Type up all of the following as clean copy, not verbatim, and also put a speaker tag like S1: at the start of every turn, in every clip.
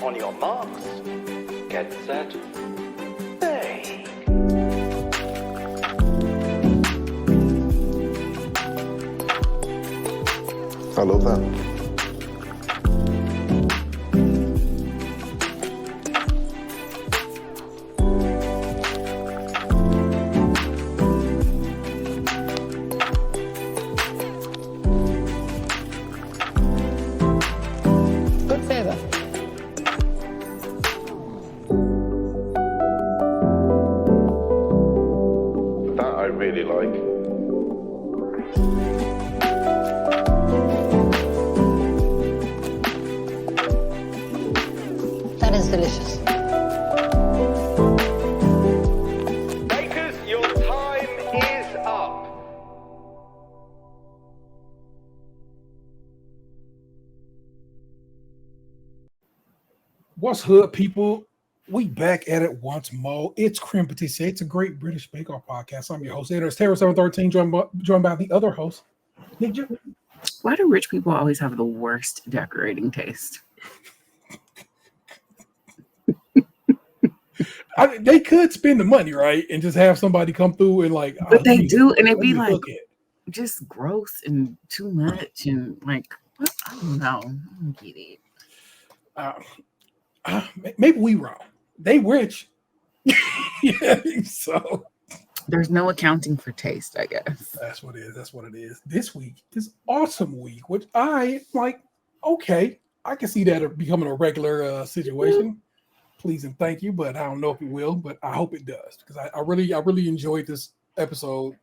S1: On your marks, get set, bake.
S2: I love that.
S3: Good flavor.
S2: That I really like.
S3: That is delicious.
S1: Bakers, your time is up.
S4: What's hood, people? We back at it once more. It's Krème Patisserie. It's a Great British Bake Off podcast. I'm your host, It's Terror 713, joined by the other host, Nick J.
S5: Why do rich people always have the worst decorating taste?
S4: They could spend the money, right, and just have somebody come through and like.
S5: But they do, and it'd be like
S4: look at.
S5: just gross and too much, and like what? I don't know. I don't get it.
S4: Maybe we wrong. They rich, yeah. So
S5: There's no accounting for taste, I guess.
S4: that's what it is. That's what it is. This week is awesome week, which I like. Okay, I can see that becoming a regular situation. Please and thank you, but I don't know if it will, but I hope it does because I really enjoyed this episode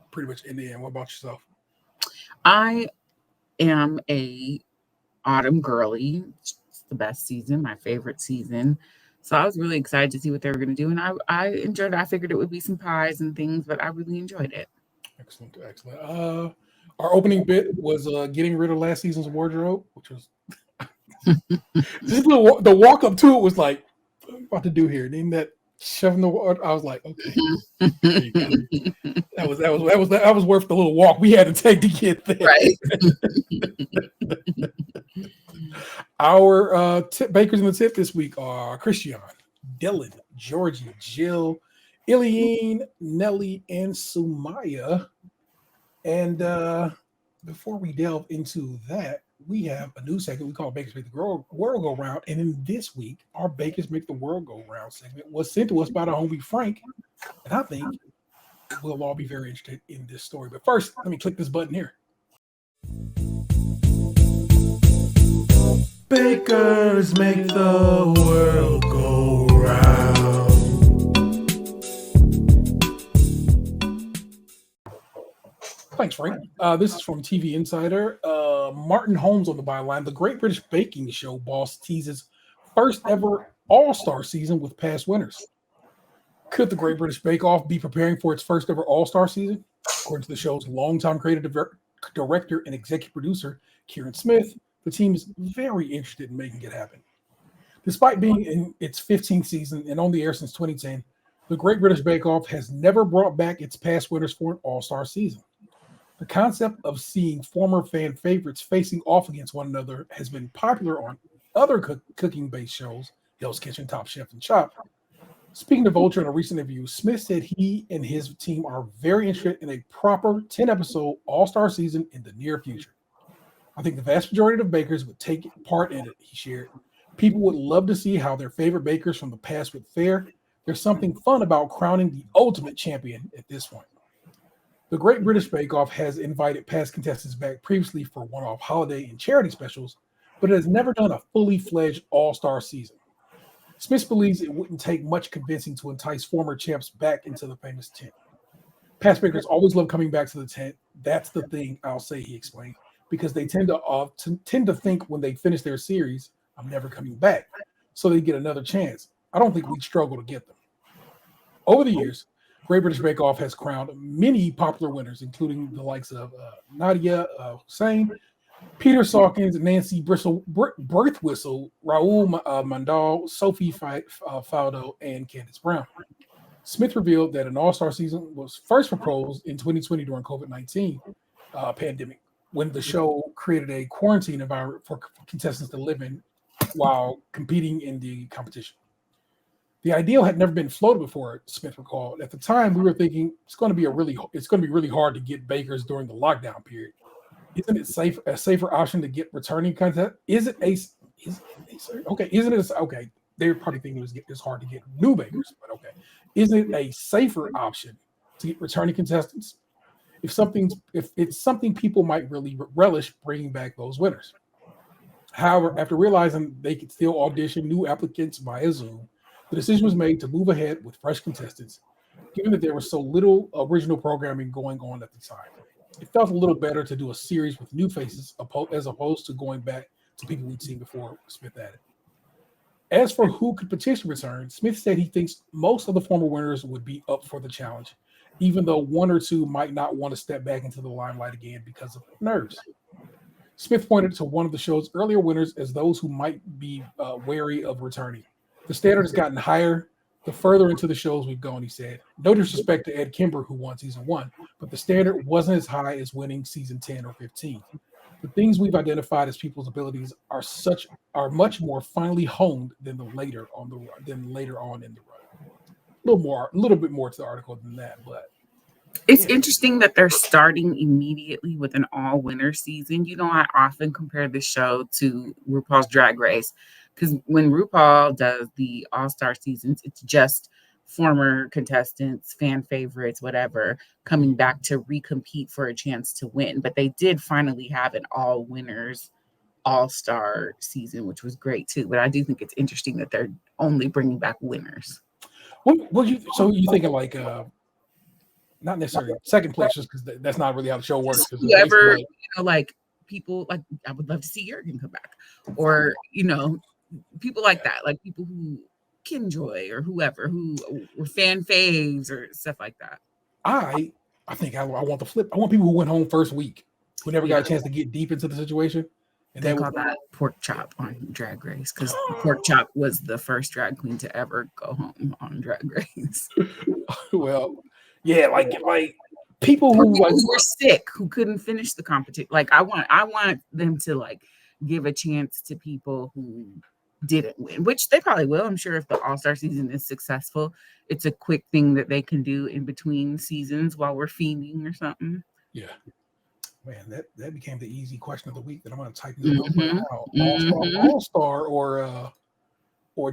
S4: pretty much in the end. What about yourself?
S5: I am a autumn girly. It's the best season, my favorite season. So I was really excited to see what they were going to do, and I enjoyed it. I figured it would be some pies and things, but I really enjoyed it.
S4: Excellent. Our opening bit was getting rid of last season's wardrobe, which was the walk up to it was like, what am I about to do here? And then that shoving the water, I was like, okay, there you go. that was worth the little walk we had to take to get there.
S5: Right.
S4: Our bakers in the tip this week are Christian, Dylan, Georgie, Jill, Ileane, Nelly, and Sumaya. And before we delve into that, we have a new segment we call Bakers Make the World Go Round. And in this week, our Bakers Make the World Go Round segment was sent to us by the homie Frank. And I think we'll all be very interested in this story. But first, let me click this button here. Bakers make the world go round. Thanks, Frank. This is from TV Insider. Martin Holmes on the byline. The Great British Baking Show boss teases first ever All-Star season with past winners. Could the Great British Bake Off be preparing for its first ever All-Star season? According to the show's longtime creative director and executive producer, Kieran Smith, the team is very interested in making it happen. Despite being in its 15th season and on the air since 2010, the Great British Bake Off has never brought back its past winners for an All-Star season. The concept of seeing former fan favorites facing off against one another has been popular on other cooking-based shows, Hell's Kitchen, Top Chef, and Chopped. Speaking to Vulture in a recent interview, Smith said he and his team are very interested in a proper 10-episode All-Star season in the near future. I think the vast majority of bakers would take part in it, he shared. People would love to see how their favorite bakers from the past would fare. There's something fun about crowning the ultimate champion at this point. The Great British Bake Off has invited past contestants back previously for one-off holiday and charity specials, but it has never done a fully fledged all-star season. Smith believes it wouldn't take much convincing to entice former champs back into the famous tent. Past bakers always love coming back to the tent. That's the thing I'll say, he explained, because they tend to think when they finish their series, I'm never coming back, so they get another chance. I don't think we'd struggle to get them. Over the years, Great British Bake Off has crowned many popular winners, including the likes of Nadia Hussain, Peter Sawkins, Nancy Birthwhistle, Raoul Mandal, Sophie Faldo, and Candace Brown. Smith revealed that an all-star season was first proposed in 2020 during COVID-19 pandemic, when the show created a quarantine environment for contestants to live in while competing in the competition. The ideal had never been floated before, Smith recalled. At the time, we were thinking it's going to be really hard to get bakers during the lockdown period. Isn't it a safer option to get returning content? Okay? Isn't it okay? They're probably thinking it's hard to get new bakers, but okay. Isn't it a safer option to get returning contestants? If it's something people might really relish bringing back those winners. However, after realizing they could still audition new applicants via Zoom, the decision was made to move ahead with fresh contestants, given that there was so little original programming going on at the time. It felt a little better to do a series with new faces as opposed to going back to people we'd seen before, Smith added. As for who could potentially return, Smith said he thinks most of the former winners would be up for the challenge, even though one or two might not want to step back into the limelight again because of nerves. Smith pointed to one of the show's earlier winners as those who might be wary of returning. The standard has gotten higher the further into the shows we've gone, he said. No disrespect to Ed Kimber, who won season 1, but the standard wasn't as high as winning season 10 or 15. The things we've identified as people's abilities are much more finely honed than later on in the run. A little bit more to the article than that, but
S5: it's interesting that they're starting immediately with an all-winner season. You know, I often compare this show to RuPaul's Drag Race because when RuPaul does the all-star seasons, it's just former contestants, fan favorites, whatever, coming back to recompete for a chance to win. But they did finally have an all-winners all-star season, which was great too. But I do think it's interesting that they're only bringing back winners.
S4: So you thinking like not necessarily second place, just because that's not really how the show works.
S5: Whoever, like people like I would love to see Jurgen come back, or people like that, like people who Kinjoy or whoever who were fan faves or stuff like that.
S4: I think I want the flip. I want people who went home first week, who never got a chance to get deep into the situation.
S5: And they call that Pork Chop on Drag Race because Pork Chop was the first drag queen to ever go home on Drag Race.
S4: Well, yeah, like people who
S5: were sick, who couldn't finish the competition. Like I want them to like give a chance to people who didn't win, which they probably will. I'm sure if the All-Star season is successful, it's a quick thing that they can do in between seasons while we're feeding or something.
S4: Yeah. Man, that became the easy question of the week that I'm going to type in All-Star or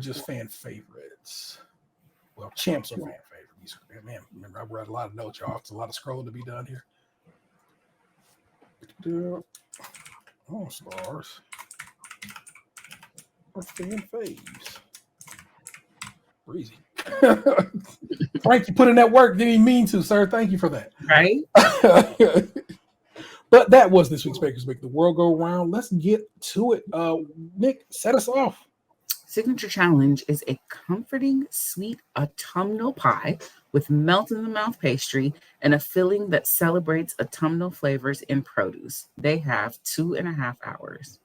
S4: just fan favorites. Well, champs are fan favorites. Man, remember I read a lot of notes, y'all. It's a lot of scrolling to be done here. All-Stars or fan faves. Breezy. Frank, you put in that work. Didn't even mean to, sir. Thank you for that.
S5: Right?
S4: But that was this week's Bakers Make the World Go Round. Let's get to it. Nick, set us off.
S5: Signature challenge is a comforting, sweet autumnal pie with melt-in-the-mouth pastry and a filling that celebrates autumnal flavors in produce. They have 2.5 hours.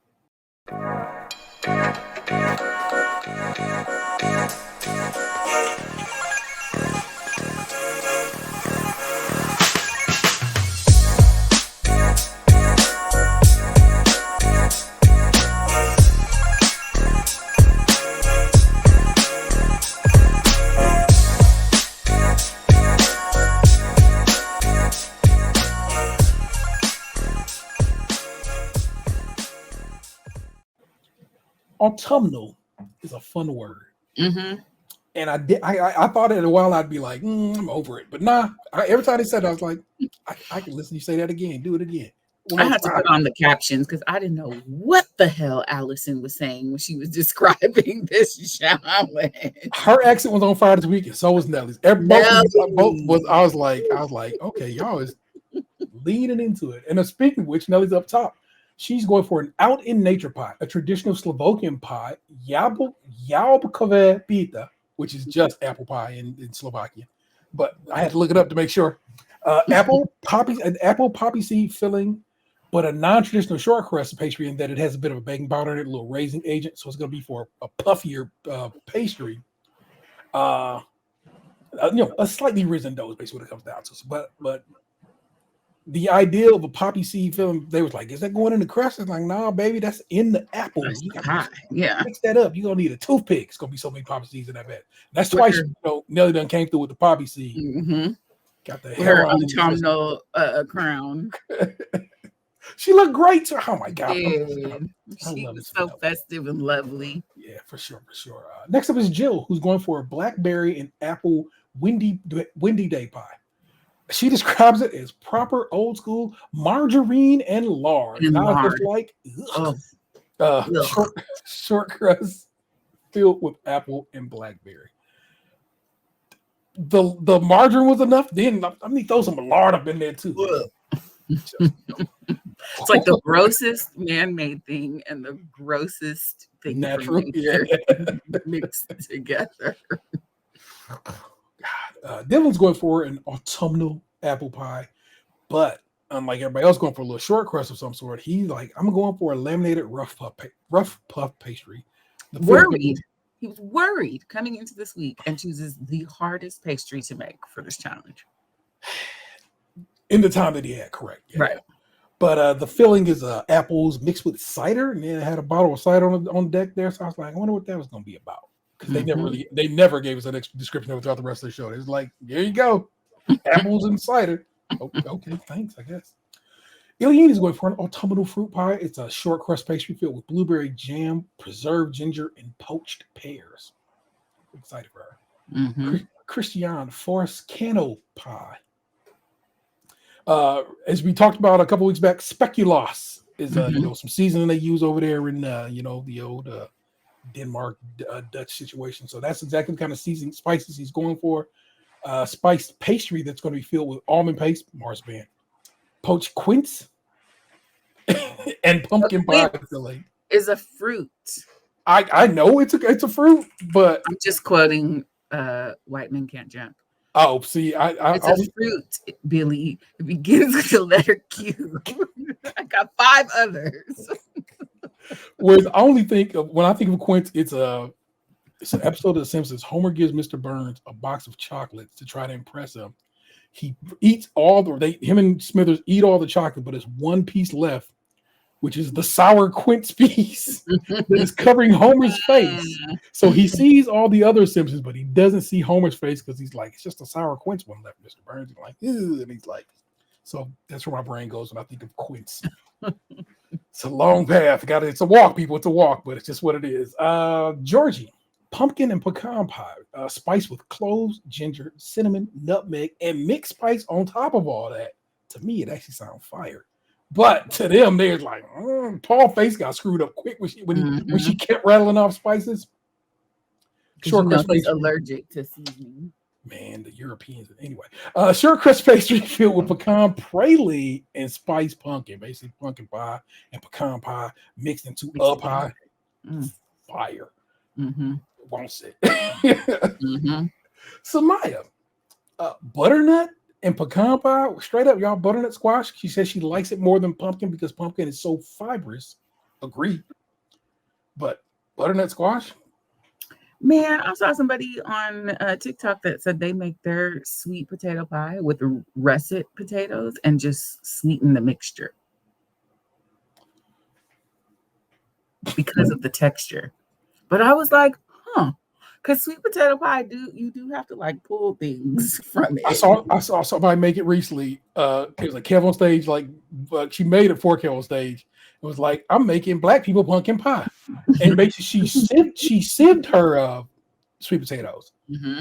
S4: Autumnal is a fun word.
S5: Mm-hmm.
S4: And I thought it a while I'd be like, I'm over it. But nah, every time they said it, I was like, I can listen to you say that again. Do it again.
S5: I had to put on the captions because I didn't know what the hell Allison was saying when she was describing this challenge.
S4: Her accent was on fire this week, and so was Nellie's. I was like, okay, y'all is leaning into it. And speaking of which, Nellie's up top. She's going for an out in nature pie, a traditional Slovakian pie, jablkové pita, which is just apple pie in Slovakian. But I had to look it up to make sure. Apple poppy seed filling, but a non-traditional short crust pastry in that it has a bit of a baking powder in it, a little raising agent. So it's going to be for a puffier pastry. A slightly risen dough is basically what it comes down to. But the idea of a poppy seed filling, they was like, is that going in the crust? It's like, nah, baby, that's in the apple.
S5: That's
S4: You
S5: the
S4: got
S5: pie.
S4: to
S5: Yeah.
S4: mix that up. You're gonna need a toothpick. It's gonna be so many poppy seeds in that bed. That's
S5: With
S4: twice,
S5: her,
S4: Nelly done came through with the poppy seed.
S5: mhm,
S4: Got the
S5: with
S4: hair
S5: her
S4: on in the system.
S5: autumnal crown.
S4: She looked great too. Oh my god,
S5: Did.
S4: I
S5: She
S4: love
S5: was
S4: this
S5: so
S4: film.
S5: festive and lovely.
S4: Yeah, for sure, for sure. Next up is Jill, who's going for a blackberry and apple windy day pie. She describes it as proper old school margarine and lard.
S5: And
S4: Not just
S5: lard.
S4: like
S5: Oh,
S4: short,
S5: ugh.
S4: short crust filled with apple and blackberry. The margarine was enough. Then I need to throw some lard up in there too.
S5: It's like the grossest man-made thing and the grossest thing
S4: Natural,
S5: from
S4: yeah.
S5: nature mixed together.
S4: Dylan's going for an autumnal apple pie, but unlike everybody else going for a little short crust of some sort, he's like, I'm going for a laminated rough puff pastry.
S5: Worried. He was worried coming into this week and chooses the hardest pastry to make for this challenge.
S4: In the time that he had, correct. Yeah.
S5: Right.
S4: But the filling is apples mixed with cider, and then it had a bottle of cider on deck there. So I was like, I wonder what that was going to be about. Because they never gave us an description of it throughout the rest of the show. It was like, there you go, apples and cider. Okay, thanks, I guess. Iliane is going for an autumnal fruit pie. It's a short crust pastry filled with blueberry jam, preserved ginger, and poached pears. I'm excited for her.
S5: Mm-hmm.
S4: Christiane Forest Cano pie. As we talked about a couple weeks back, speculoos is some seasoning they use over there in the old Denmark Dutch situation. So that's exactly the kind of seasoning spices he's going for. Spiced pastry that's going to be filled with almond paste, marzipan, poached quince, and pumpkin pie filling.
S5: Is a fruit.
S4: I know it's a fruit, but
S5: I'm just quoting White Men Can't Jump.
S4: Oh, see,
S5: it's a fruit, Billy. It begins with the letter Q. I got 5 others.
S4: Whereas I only think of when I think of quince, it's an episode of The Simpsons. Homer gives Mr. Burns a box of chocolates to try to impress him. He eats him and Smithers eat all the chocolate, but there's one piece left, which is the sour quince piece that is covering Homer's face. So he sees all the other Simpsons, but he doesn't see Homer's face because he's like, it's just a sour quince one left, Mr. Burns. He's like, ew, and he's like, so that's where my brain goes when I think of quince. It's a long path. It's a walk, people. It's a walk, but it's just what it is. Georgie, pumpkin and pecan pie, spiced with cloves, ginger, cinnamon, nutmeg, and mixed spice on top of all that. To me, it actually sounds fire. But to them, they're like, Paul's face got screwed up quick when she kept rattling off spices.
S5: Short crust pastry. Allergic to seasoning.
S4: Man, the Europeans. Anyway, short crust pastry filled with pecan praline and spiced pumpkin, basically pumpkin pie and pecan pie mixed into a pie. Fire. Won't sit. Samaya, butternut and pecan pie, straight up, y'all, butternut squash. She says she likes it more than pumpkin because pumpkin is so fibrous. Agreed. But butternut squash?
S5: Man, I saw somebody on TikTok that said they make their sweet potato pie with russet potatoes and just sweeten the mixture because of the texture. But I was like, because sweet potato pie, you do have to like pull things from it.
S4: I saw somebody make it recently. It was like Kev on stage, she made it for Kev on stage. It was like, I'm making black people pumpkin pie, and basically she sieved her sweet potatoes,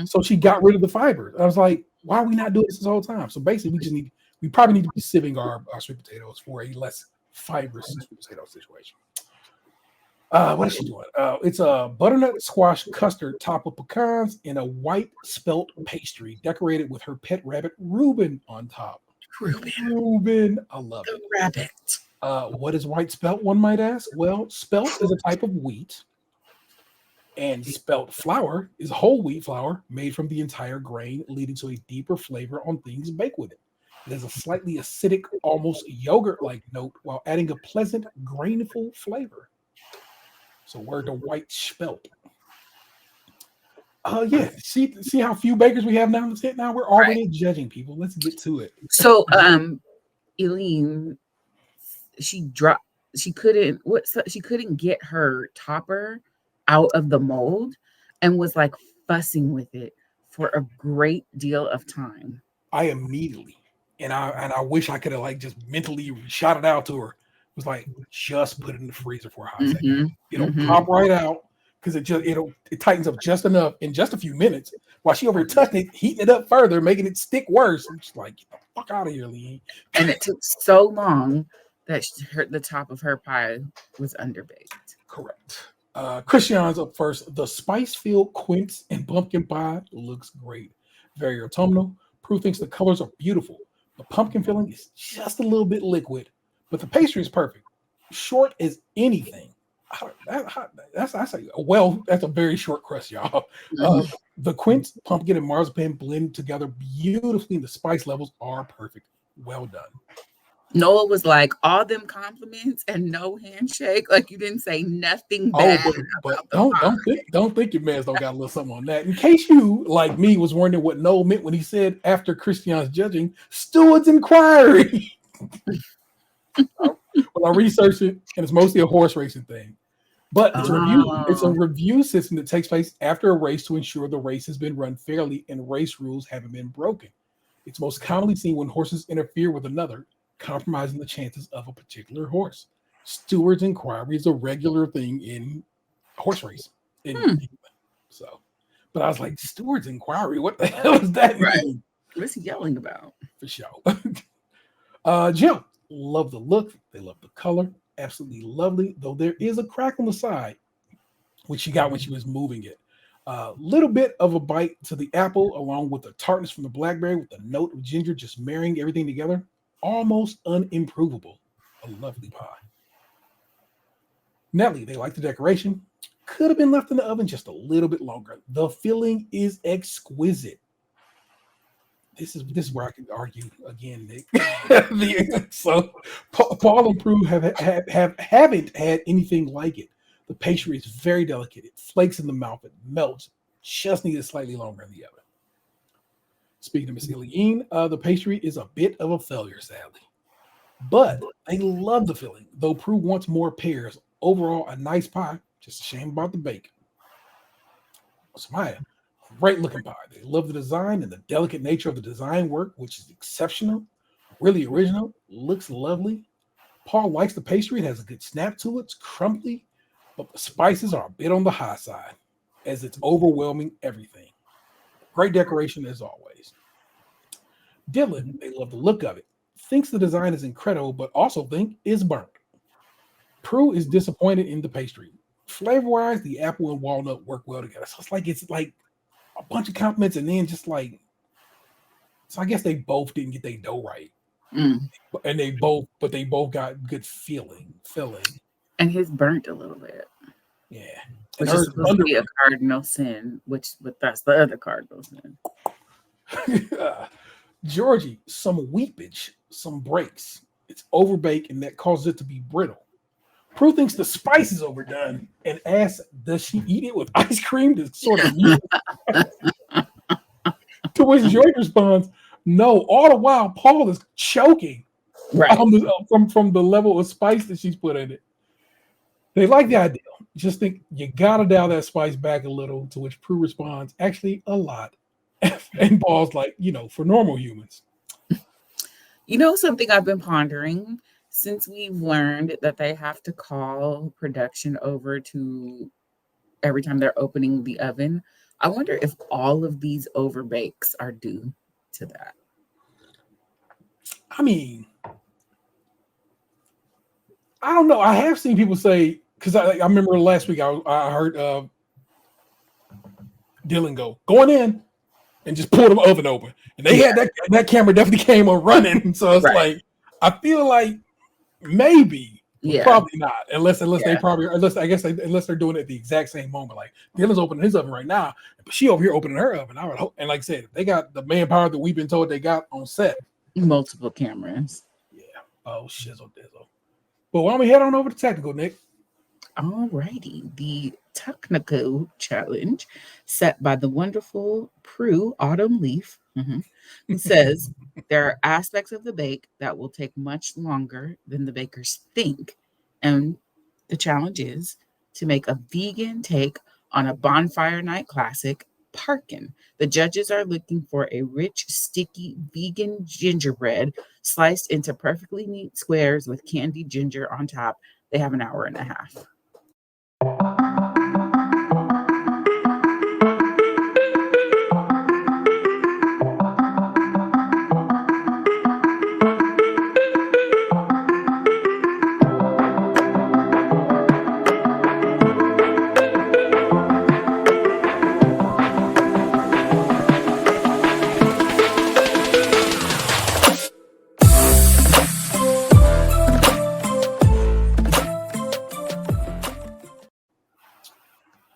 S4: so she got rid of the fiber. I was like, why are we not doing this whole time? So basically, we probably need to be sieving our sweet potatoes for a less fibrous sweet potato situation. What is she doing? It's a butternut squash custard topped with pecans and a white spelt pastry decorated with her pet rabbit Reuben on top. Reuben, I love it.
S5: Rabbit.
S4: What is white spelt, one might ask? Well, spelt is a type of wheat, and spelt flour is whole wheat flour made from the entire grain, leading to a deeper flavor on things baked with it. It has a slightly acidic, almost yogurt-like note, while adding a pleasant, grainful flavor. So word to white spelt. Yeah. See how few bakers we have now. Now we're already judging people. Let's get to it.
S5: So Eileen, she dropped. She couldn't get her topper out of the mold, and was like fussing with it for a great deal of time.
S4: I immediately, and I wish I could have like just mentally shot it out to her. It was like, just put it in the freezer for a hot second.
S5: Mm-hmm.
S4: It'll pop right out because it tightens up just enough in just a few minutes. While she over here touching it, heating it up further, making it stick worse. I'm just like, get the fuck out of here, Lee.
S5: And it took so long that the top of her pie was underbaked.
S4: Correct. Christian's up first. The spice-filled quince and pumpkin pie looks great. Very autumnal. Prue thinks the colors are beautiful. The pumpkin filling is just a little bit liquid, but the pastry is perfect. Short as anything. That's a very short crust, y'all. The quince, pumpkin, and marzipan blend together beautifully, and the spice levels are perfect. Well done.
S5: Noah was like, all them compliments and no handshake. Like, you didn't say nothing bad.
S4: But don't think your man's don't got a little something on that. In case you, like me, was wondering what Noah meant when he said after Christian's judging, steward's inquiry. Well, I researched it, and it's mostly a horse racing thing. But it's a review system that takes place after a race to ensure the race has been run fairly and race rules haven't been broken. It's most commonly seen when horses interfere with another, compromising the chances of a particular horse. Steward's inquiry is a regular thing in horse race. So, but I was like, steward's inquiry, what the hell is that?
S5: Right. What's he yelling about?
S4: For sure. Jill, love the look. They love the color. Absolutely lovely, though there is a crack on the side, which she got when she was moving it. Little bit of a bite to the apple, along with the tartness from the blackberry, with the note of ginger just marrying everything together. Almost unimprovable. A lovely pie. Nelly, they like the decoration. Could have been left in the oven just a little bit longer. The filling is exquisite. This is where I can argue again, Nick. So Paul and Prue haven't had anything like it. The pastry is very delicate. It flakes in the mouth. It melts. Just needed slightly longer in the oven. Speaking of Miss Eileen, the pastry is a bit of a failure, sadly. But I love the filling, though Prue wants more pears. Overall, a nice pie. Just a shame about the bacon. Samaya, great looking pie. They love the design and the delicate nature of the design work, which is exceptional, really original, looks lovely. Paul likes the pastry. It has a good snap to it. It's crumbly, but the spices are a bit on the high side as it's overwhelming everything. Great decoration as always. Dylan, they love the look of it. Thinks the design is incredible, but also think it's burnt. Prue is disappointed in the pastry. Flavor-wise, the apple and walnut work well together. So it's like a bunch of compliments, and then just like, so I guess they both didn't get their dough right. And they both got good filling.
S5: And his burnt a little bit.
S4: Yeah.
S5: Which is supposed to be a cardinal sin, but that's the other cardinal sin.
S4: Georgie, some weepage, some breaks. It's overbaked, and that causes it to be brittle. Prue thinks the spice is overdone and asks, does she eat it with ice cream to sort of mute it? To which George responds, no. All the while, Paul is choking from the level of spice that she's put in it. They like the idea. Just think you gotta dial that spice back a little, to which Prue responds, actually a lot. And Paul's like, for normal humans.
S5: Something I've been pondering since we've learned that they have to call production over to every time they're opening the oven. I wonder if all of these overbakes are due to that.
S4: I mean, I don't know. I have seen people say, because I remember last week I heard Dylan going in and just pulled the oven open. And they had that camera definitely came on running. So it's like, I feel like maybe, probably not, unless they're doing it at the exact same moment. Like Dylan's opening his oven right now, but she over here opening her oven. I would hope, and like I said, they got the manpower that we've been told they got on set.
S5: Multiple cameras.
S4: Yeah. Oh, shizzle dizzle. But why don't we head on over to technical, Nick?
S5: Alrighty. The technical challenge set by the wonderful Prue Autumn Leaf Who says there are aspects of the bake that will take much longer than the bakers think. And the challenge is to make a vegan take on a bonfire night classic, Parkin. The judges are looking for a rich, sticky vegan gingerbread sliced into perfectly neat squares with candied ginger on top. They have an hour and a half.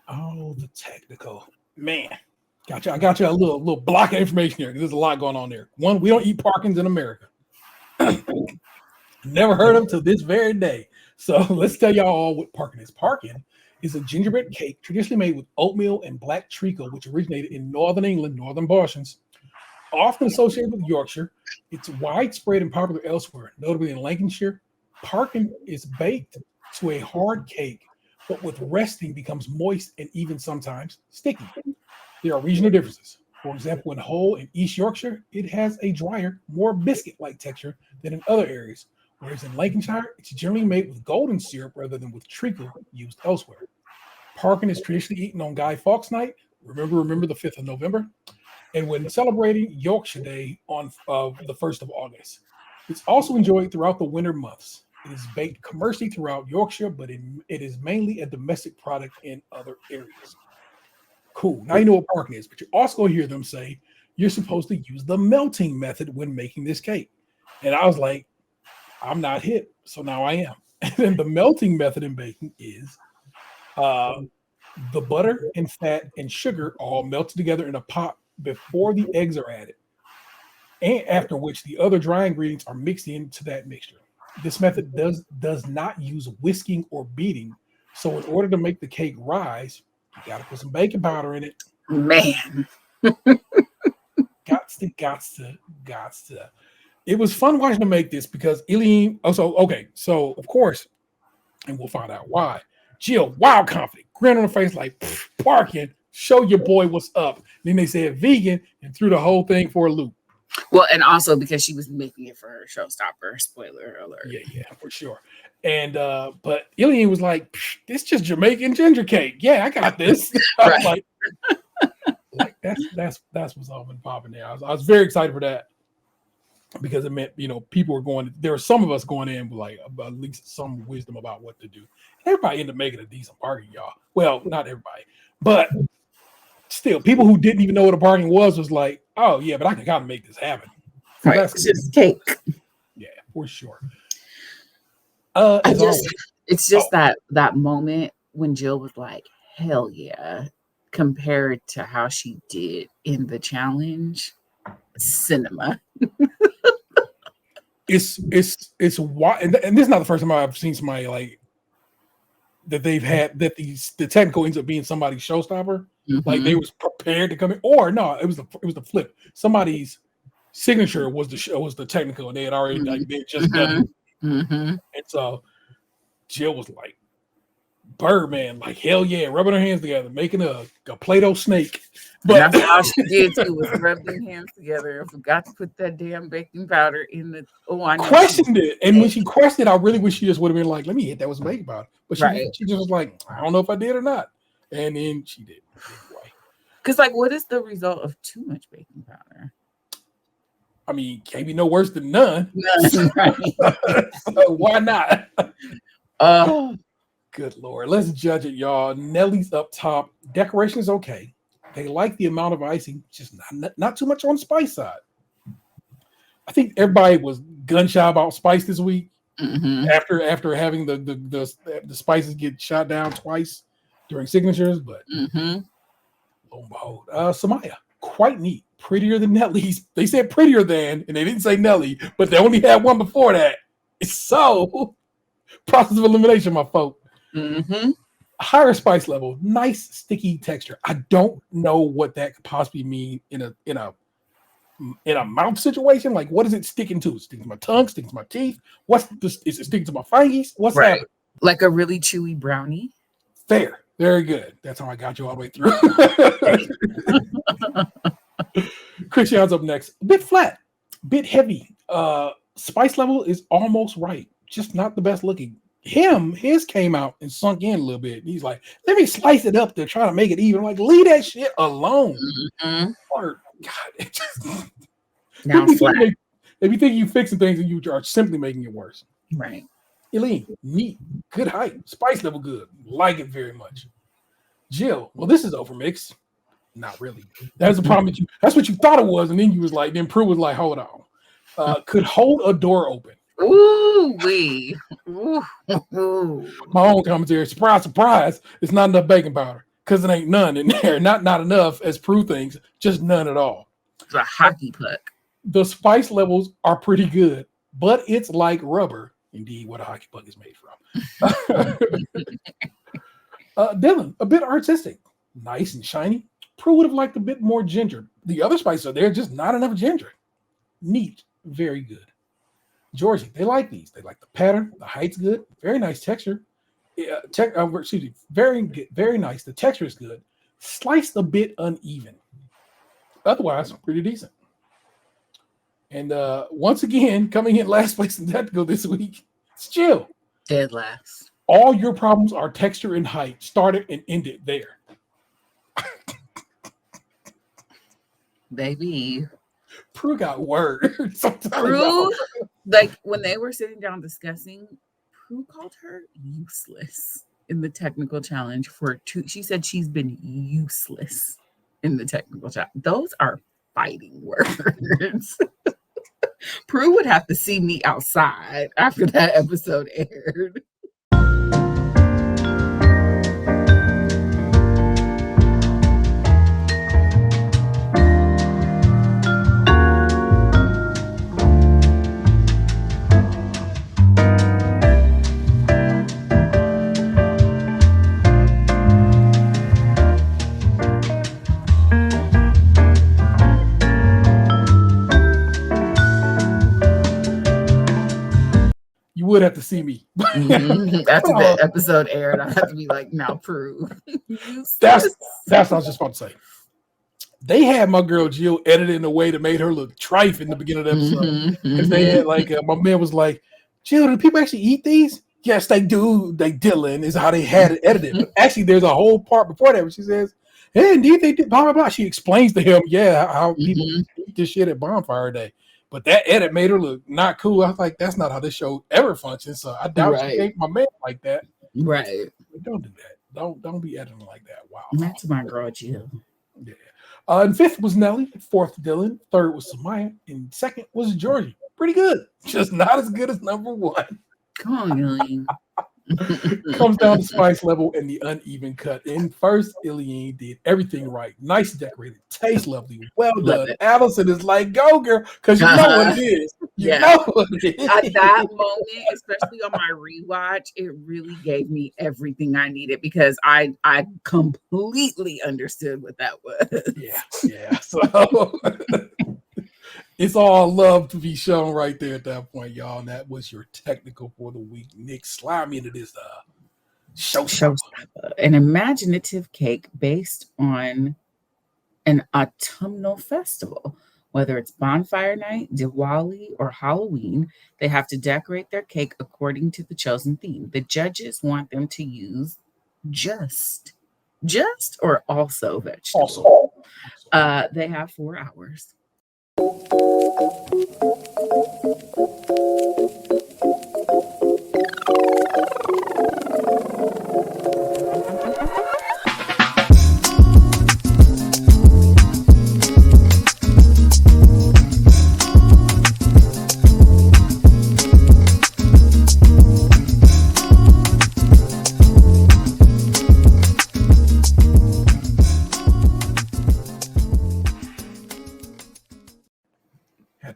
S4: Oh, the technical. Man. Gotcha. I got you a little block of information here because there's a lot going on there. One, we don't eat Parkins in America. Never heard of them till this very day. So let's tell y'all all what Parkin is. Parkin is a gingerbread cake traditionally made with oatmeal and black treacle, which originated in northern England, northern Boston, often associated with Yorkshire. It's widespread and popular elsewhere, notably in Lancashire. Parkin is baked to a hard cake, but with resting becomes moist and even sometimes sticky. There are regional differences. For example, in Hull in East Yorkshire, it has a drier, more biscuit-like texture than in other areas, whereas in Lancashire, it's generally made with golden syrup rather than with treacle used elsewhere. Parkin is traditionally eaten on Guy Fawkes Night, remember the 5th of November, and when celebrating Yorkshire Day on the 1st of August. It's also enjoyed throughout the winter months. It is baked commercially throughout Yorkshire, but it is mainly a domestic product in other areas. Cool. Now you know what Parkin is, but you also going to hear them say you're supposed to use the melting method when making this cake. And I was like, I'm not hip, so now I am. And then the melting method in baking is the butter and fat and sugar all melted together in a pot before the eggs are added, and after which the other dry ingredients are mixed into that mixture. This method does not use whisking or beating, so in order to make the cake rise, you got to put some baking powder in it.
S5: Man.
S4: Gots to. It was fun watching them make this because Eileen. So of course, and we'll find out why. Jill, wild confident, grin on her face like Parkin. Show your boy what's up. Then they said vegan and threw the whole thing for a loop.
S5: Well, and also because she was making it for her Showstopper. Spoiler alert.
S4: Yeah, for sure. And but Ilian was like, "This just Jamaican ginger cake. Yeah, I got this." I was like that's what's all been popping there. I was very excited for that because it meant people were going. There were some of us going in with like at least some wisdom about what to do. Everybody ended up making a decent bargain, y'all. Well, not everybody, but still, people who didn't even know what a bargain was like, "Oh yeah, but I can kind of make this happen." So
S5: right, it's just cake.
S4: Yeah, for sure.
S5: It's just that moment when Jill was like, "Hell yeah," compared to how she did in the challenge. Cinema.
S4: It's why, and this is not the first time I've seen somebody like that. They've had that the technical ends up being somebody's showstopper. Mm-hmm. Like they was prepared to come in, or no, it was the flip. Somebody's signature was the technical, and they had already like they had just done it.
S5: Mm-hmm.
S4: And so Jill was like, Birdman, like hell yeah, rubbing her hands together, making a Play-Doh snake.
S5: But that's all she did too was rub their hands together and forgot to put that damn baking powder in the. I
S4: questioned it, and when she questioned it, I really wish she just would have been like, "Let me hit that with some baking powder." But she just was like, "I don't know if I did or not," and then she did.
S5: Because like, what is the result of too much baking powder?
S4: I mean, can't be no worse than none.
S5: Right.
S4: So why not? Good Lord. Let's judge it, y'all. Nellie's up top. Decoration is okay. They like the amount of icing, just not too much on the spice side. I think everybody was gun shy about spice this week after having the spices get shot down twice during signatures. But lo and behold, Samaya, quite neat. Prettier than Nellie's. They said prettier than, and they didn't say Nellie, but they only had one before that. It's so process of elimination, my folk. Higher spice level, nice sticky texture. I don't know what that could possibly mean in a in a mouth situation? Like, what is it sticking to? Sticking to my tongue, sticking to my teeth? What's this? Is it sticking to my fingies? What's
S5: Right.
S4: happening?
S5: Like a really chewy brownie.
S4: Fair. Very good. That's how I got you all the way through. Christian's up next. A bit flat, bit heavy. Spice level is almost right, just not the best looking. His came out and sunk in a little bit. He's like, let me slice it up to try to make it even. I'm like, leave that shit alone. Or, God, it just,
S5: Now flat.
S4: if you think you fixing things and you are simply making it worse.
S5: Right.
S4: Eileen, neat, good height, spice level good, like it very much. Jill, well, this is overmixed. Not really. That's the problem with you. That's what you thought it was, and then you was like, then Prue was like, hold on. Could hold a door open.
S5: Ooh wee. Ooh.
S4: My own commentary. Surprise, surprise. It's not enough baking powder because it ain't none in there. Not enough, as Prue thinks, just none at all.
S5: It's a hockey puck.
S4: The spice levels are pretty good, but it's like rubber. Indeed, what a hockey puck is made from. Dylan, a bit artistic, nice and shiny. Prue would have liked a bit more ginger. The other spices are there, just not enough ginger. Neat, very good. Georgie, they like these. They like the pattern. The height's good. Very nice texture. Very good, very nice. The texture is good. Sliced a bit uneven. Otherwise, pretty decent. And once again, coming in last place in technical this week, it's Jill.
S5: Dead last.
S4: All your problems are texture and height. Started and ended there.
S5: Baby.
S4: Prue got words.
S5: Prue, like when they were sitting down discussing, Prue called her useless in the technical challenge she said she's been useless in the technical challenge. Those are fighting words. Prue would have to see me outside after that episode aired.
S4: You would have to see me.
S5: After the episode aired, I have to be like, now Prue.
S4: That's what I was just about to say. They had my girl Jill edited in a way that made her look trife in the beginning of the episode. Because they had my man was like, Jill, do people actually eat these? Yes, they do. They Dylan is how they had it edited. But actually, there's a whole part before that where she says, hey, indeed they did, blah, blah, blah. She explains to him, how people eat this shit at Bonfire Day. But that edit made her look not cool. I was like, that's not how this show ever functions. So I doubt she ate my man like that.
S5: Right.
S4: But don't do that. Don't be editing like that. Wow.
S5: That's my girl, Jill.
S4: Yeah. And fifth was Nelly. Fourth, Dylan. Third was Samaya. And second was Georgie. Pretty good. Just not as good as number one.
S5: Come on, Elaine.
S4: Comes down to spice level and the uneven cut. In first, Iliane did everything right. Nice decorated. Tastes lovely. Well done. Allison is like, go girl, because you know what it is. You know what it is.
S5: At that moment, especially on my rewatch, it really gave me everything I needed because I completely understood what that was.
S4: Yeah. So it's all love to be shown right there at that point, y'all. And that was your technical for the week. Nick, slide me into this Showstopper.
S5: An imaginative cake based on an autumnal festival. Whether it's bonfire night, Diwali, or Halloween, they have to decorate their cake according to the chosen theme. The judges want them to use just or also vegetables. They have 4 hours.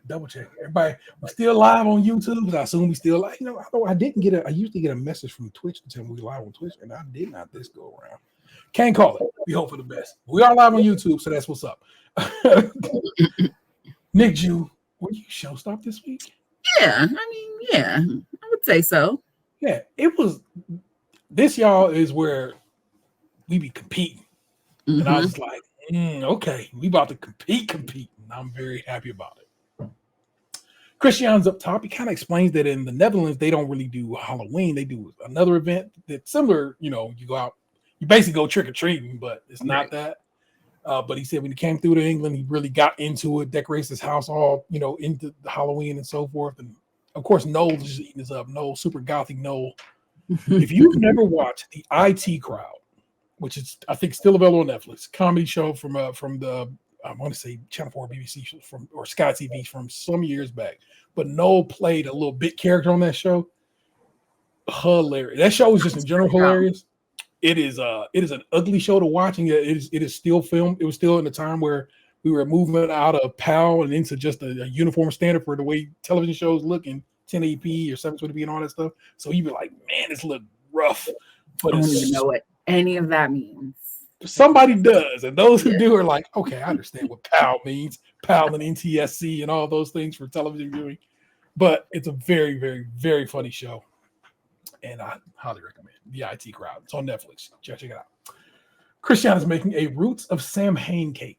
S4: Double check. Everybody, we're still live on YouTube. I assume we still live. I usually get a message from Twitch to tell me we're live on Twitch, and I did not this go around. Can't call it. We hope for the best. We are live on YouTube, so that's what's up. Nick Jew, were you Showstopper this week?
S5: Yeah, I mean, yeah, I would say so.
S4: Yeah, it was. This, y'all, is where we be competing. And I was
S5: Mm-hmm.
S4: just like, okay, we about to compete. And I'm very happy about it. Christian's up top. He kind of explains that in the Netherlands, they don't really do Halloween. They do another event that's similar. You know, you go out, you basically go trick or treating, but it's not
S5: Right.
S4: that. But he said when he came through to England, he really got into it, decorates his house all, into the Halloween and so forth. And of course, Noel is just eating this up. Noel, super gothic Noel. If you've never watched the IT Crowd, which is I think still available on Netflix, comedy show from the I want to say Channel 4 BBC or Sky TV from some years back. But Noel played a little bit character on that show. Hilarious. That show is just in general hilarious. It is an ugly show to watch, and it is still filmed. It was still in the time where we were moving out of PAL and into just a uniform standard for the way television shows look in 1080p or 720p and all that stuff. So you'd be like, man, this look rough. But
S5: I don't even know what any of that means.
S4: somebody does, and those who
S5: Yeah.
S4: do are like, okay, I understand what PAL means, PAL and NTSC and all those things for television viewing. But it's a very, very, very funny show, and I highly recommend the IT Crowd. It's on Netflix. Check it out. Christian is making a Roots of Samhain cake.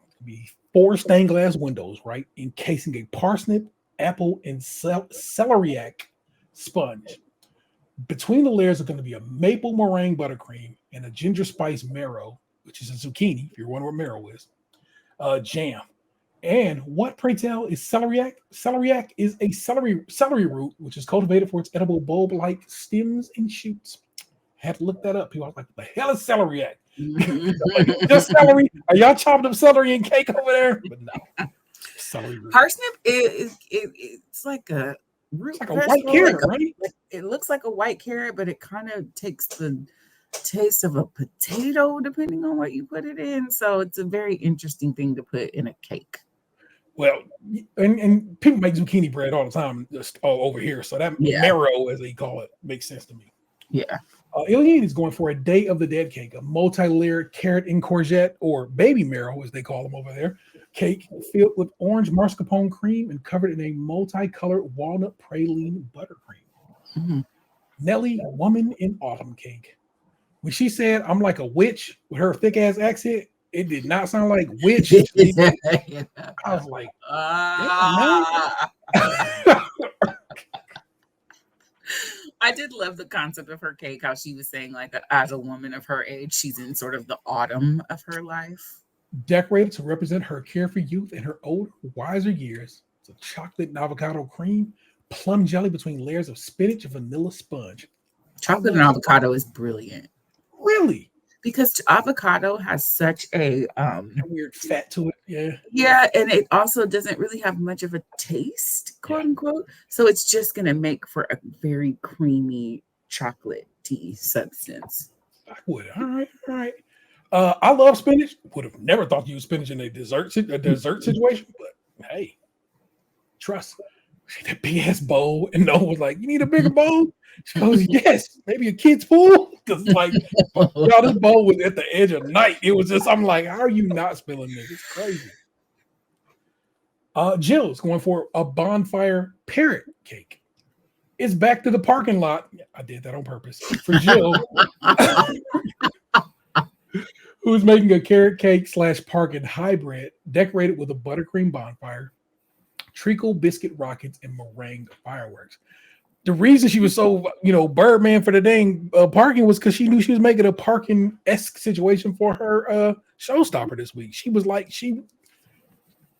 S4: It'll be 4 stained glass windows, right, encasing a parsnip, apple, and celeriac sponge. Between the layers are going to be a maple meringue buttercream and a ginger spice marrow, which is a zucchini, if you're wondering what marrow is, jam. And what, pray tell, is celeriac? Celeriac is a celery root, which is cultivated for its edible bulb-like stems and shoots. Had to look that up. People are like, what the hell is celeriac? Like, just celery? Are y'all chopping up celery and cake over there? But no. Celery root.
S5: Parsnip it's like a root.
S4: It's like a white carrot, right?
S5: It looks like a white carrot, but it kind of takes the taste of a potato depending on what you put it in. So it's a very interesting thing to put in a cake.
S4: Well, and people make zucchini bread all the time just over here. So that marrow, as they call it, makes sense to me.
S5: Yeah.
S4: Iliane is going for a Day of the Dead cake, a multi-layered carrot and courgette, or baby marrow, as they call them over there, cake filled with orange mascarpone cream and covered in a multicolored walnut praline buttercream.
S5: Mm-hmm.
S4: Nelly, woman in autumn cake. When she said, I'm like a witch with her thick ass accent, it did not sound like witch. I was like,
S5: I did love the concept of her cake, how she was saying, like, as a woman of her age, she's in sort of the autumn of her life.
S4: Decorated to represent her carefree youth and her older, wiser years. It's a chocolate and avocado cream, plum jelly between layers of spinach and vanilla sponge.
S5: Chocolate and avocado is brilliant.
S4: Really?
S5: Because avocado has such a
S4: weird fat to it. Yeah.
S5: Yeah, and it also doesn't really have much of a taste, quote unquote. So it's just gonna make for a very creamy chocolate-y substance.
S4: I would. All right. I love spinach. Would have never thought you use spinach in a dessert situation, but hey, trust. That big ass bowl, and Noah was like, "You need a bigger bowl." She goes, "Yes, maybe a kid's pool." Because like, y'all, this bowl was at the edge of night. It was just, I'm like, how are you not spilling this? It's crazy. Jill's going for a bonfire parrot cake. It's back to the parking lot. I did that on purpose for Jill, who's making a carrot cake / Parkin hybrid decorated with a buttercream bonfire, treacle biscuit rockets, and meringue fireworks. The reason she was so, Birdman for the dang Parkin was because she knew she was making a Parkin-esque situation for her Showstopper this week. She was like, she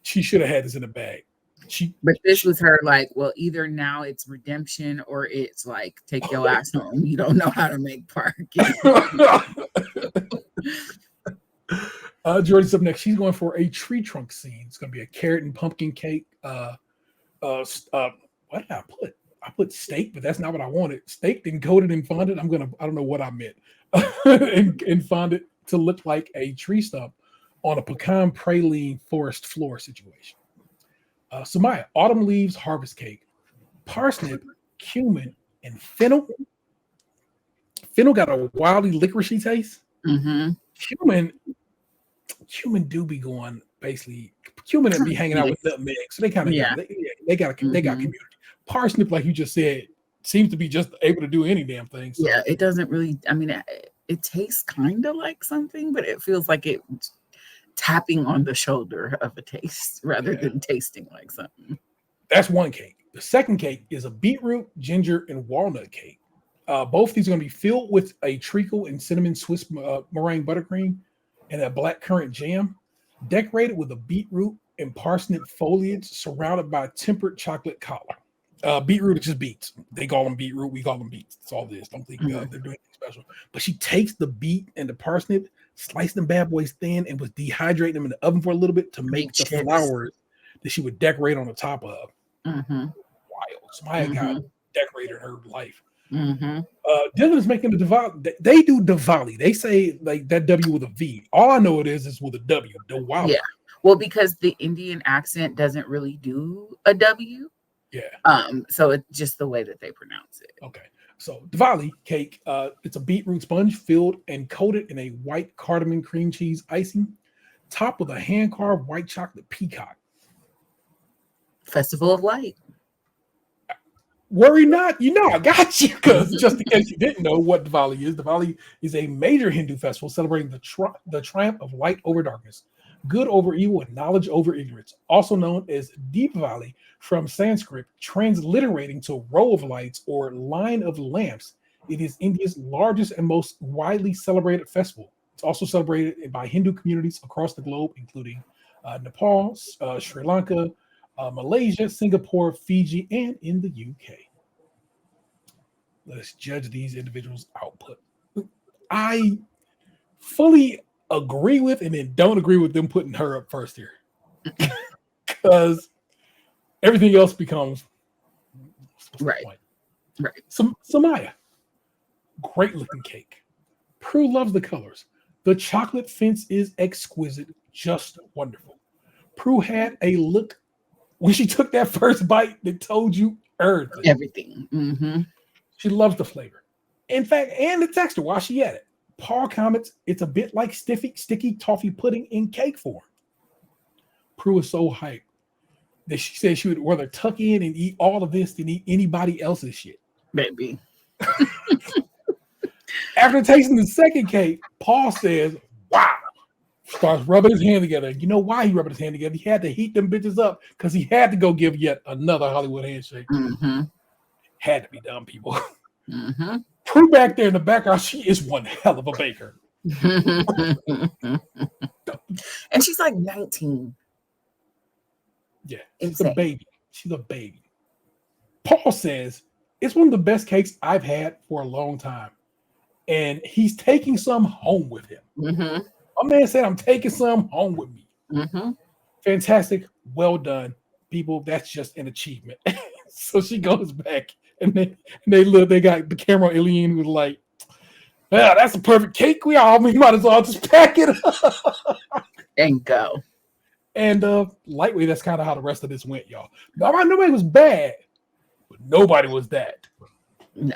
S4: should have had this in the bag.
S5: But this was her like, well, either now it's redemption or it's like, take your ass home. You don't know how to make Parkin.
S4: Jordan's up next. She's going for a tree trunk scene. It's going to be a carrot and pumpkin cake. What did I put? I put steak, but that's not what I wanted. Steak and coated and fondant. I don't know what I meant. and fondant to look like a tree stump on a pecan praline forest floor situation. Samaya, autumn leaves harvest cake, parsnip, cumin, and fennel. Fennel got a wildly licoricey taste.
S5: Mm-hmm.
S4: Cumin do be going basically cumin and be hanging out with nutmeg, so they kind of
S5: Yeah.
S4: they got community. Parsnip, like you just said, seems to be just able to do any damn thing. So.
S5: Yeah, it doesn't really. I mean, it tastes kind of like something, but it feels like it tapping on the shoulder of a taste rather than tasting like something.
S4: That's one cake. The second cake is a beetroot, ginger, and walnut cake. Both these are going to be filled with a treacle and cinnamon Swiss meringue buttercream and a blackcurrant jam, decorated with a beetroot and parsnip foliage surrounded by tempered chocolate collar. Beetroot is just beets. They call them beetroot. We call them beets. That's all it is. Don't think they're doing anything special. But she takes the beet and the parsnip, sliced them bad boys thin, and was dehydrating them in the oven for a little bit to make the flowers that she would decorate on the top of. Wild. Samaya got decorated her life. Dylan is making the Diwali. They do Diwali. They say like that W with a V. All I know it is with a W. Diwali.
S5: Yeah. Well, because the Indian accent doesn't really do a W.
S4: Yeah.
S5: So it's just the way that they pronounce it.
S4: Okay. So Diwali cake, it's a beetroot sponge filled and coated in a white cardamom cream cheese icing, topped with a hand-carved white chocolate peacock.
S5: Festival of Light.
S4: Worry not, I got you. Because just in case you didn't know what Diwali is a major Hindu festival celebrating the triumph of light over darkness, good over evil, and knowledge over ignorance, also known as Deepavali from Sanskrit, transliterating to row of lights or line of lamps. It is India's largest and most widely celebrated festival. It's also celebrated by Hindu communities across the globe, including Nepal, Sri Lanka, Malaysia, Singapore, Fiji, and in the UK. Let's judge these individuals' output. I fully agree with and then don't agree with them putting her up first here. Because everything else becomes
S5: right.
S4: Samaya, great looking cake. Prue loves the colors. The chocolate fence is exquisite, just wonderful. Prue had a look when she took that first bite that told you everything. She loves the flavor. In fact, and the texture while she at it. Paul comments, it's a bit like sticky toffee pudding in cake form. Prue is so hyped that she said she would rather tuck in and eat all of this than eat anybody else's shit.
S5: Baby.
S4: After tasting the second cake, Paul says, wow. Starts rubbing his hand together. You know why he rubbed his hand together? He had to heat them bitches up because he had to go give yet another Hollywood handshake. Had to be done, people. Prue back there in the background, she is one hell of a baker.
S5: And she's like 19.
S4: Yeah, she's a baby. She's a baby. Paul says, it's one of the best cakes I've had for a long time. And he's taking some home with him. My man said, I'm taking some home with me. Fantastic. Well done. People, that's just an achievement. So she goes back and they got the camera alien who was like, well, that's a perfect cake. We might as well just pack it up
S5: and go.
S4: And lightweight, that's kind of how the rest of this went, y'all. Nobody was bad, but nobody was that.
S5: No.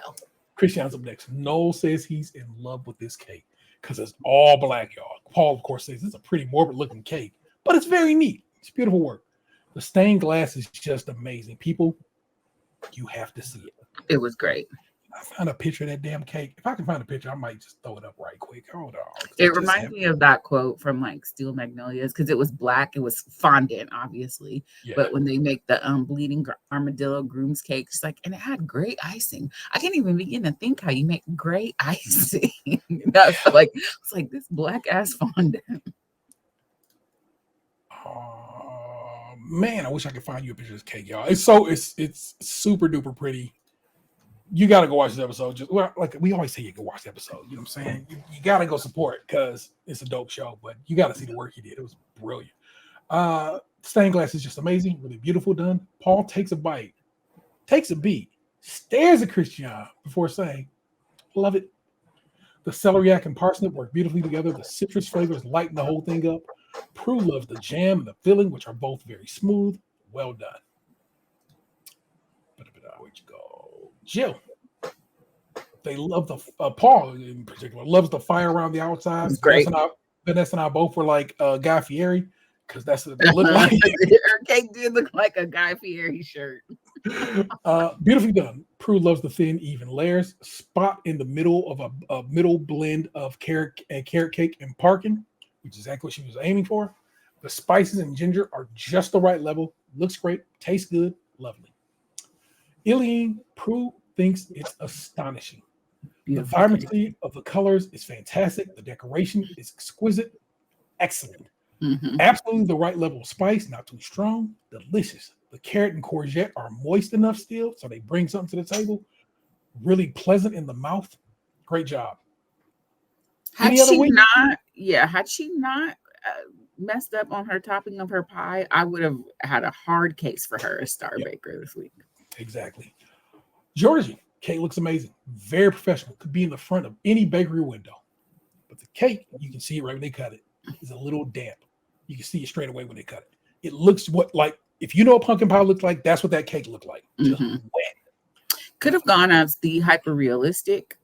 S4: Christian's up next. Noel says he's in love with this cake because it's all black, y'all. Paul, of course, says it's a pretty morbid looking cake, but it's very neat. It's beautiful work. The stained glass is just amazing. People, you have to see it.
S5: It was great.
S4: I found a picture of that damn cake. If I can find a picture, I might just throw it up right quick. Hold on.
S5: It reminds me of that quote from like Steel Magnolias because it was black. It was fondant, obviously. Yeah. But when they make the bleeding armadillo groom's cake, it's like, and it had great icing. I can't even begin to think how you make great icing. That's like, it's like this black ass fondant.
S4: Man, I wish I could find you a picture of this cake, y'all. It's super duper pretty. You got to go watch this episode. Like we always say, you go watch the episode. You know what I'm saying? You got to go support it because it's a dope show. But you got to see the work he did. It was brilliant. Stained glass is just amazing, really beautiful done. Paul takes a bite, takes a beat, stares at Christian before saying, "Love it." The celeriac and parsnip work beautifully together. The citrus flavors lighten the whole thing up. Prue loves the jam and the filling, which are both very smooth. Well done. Where'd you go? Jill. They love the Paul in particular loves the fire around the outside.
S5: It's great.
S4: Vanessa and I both were like Guy Fieri. because that's what it looked like.
S5: Her cake did look like a Guy Fieri shirt.
S4: Beautifully done. Prue loves the thin, even layers. Spot in the middle of a middle blend of carrot cake and Parkin, which is exactly what she was aiming for. The spices and ginger are just the right level. Looks great. Tastes good. Lovely. Eileen, Prue thinks it's astonishing. The vibrancy of the colors is fantastic. The decoration is exquisite. Excellent. Absolutely the right level of spice, not too strong. Delicious. The carrot and courgette are moist enough still, so they bring something to the table. Really pleasant in the mouth. Great job.
S5: Had she not messed up on her topping of her pie, I would have had a hard case for her as Star Baker this week.
S4: Exactly. Georgie, cake looks amazing. Very professional. Could be in the front of any bakery window. But the cake, you can see it right when they cut it, is a little damp. You can see it straight away when they cut it. It looks if you know what pumpkin pie looks like, that's what that cake looked like. Just wet.
S5: Could have gone as the hyper realistic